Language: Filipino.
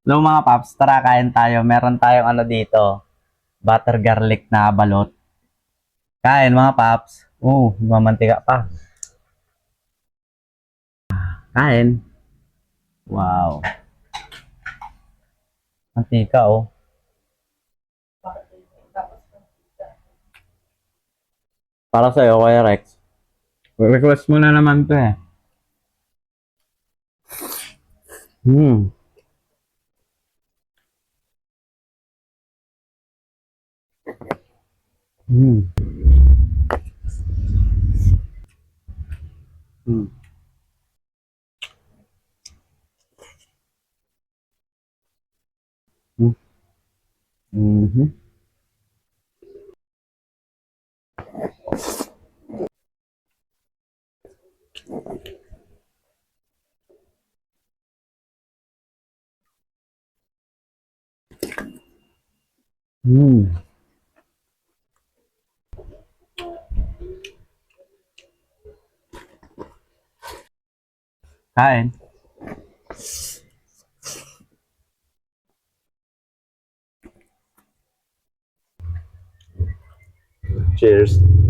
Hello mga paps, tara kain tayo. Meron tayong ano dito, butter garlic na balot. Kain mga paps. Mamantika pa. Kain. Wow, mantika oh. Para sa'yo, Kuya Rex. Request mo na naman to eh. Hmm. Hmm. Hmm. Hmm. Mhm. Hmm. Kain. Cheers.